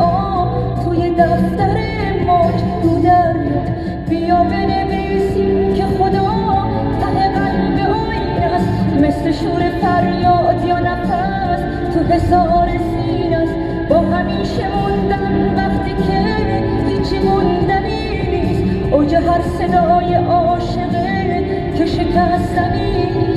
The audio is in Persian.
آب توی دفتر موج رو دریاد. بیا بنویسیم که خدا ته قلب آینه است، مثل شور فریاد یا نفس تو حصار سینه است. با همیشه موندن وقتی که هیچی موندنی نیست، اوج هر صدای عاشقه که شکست زمین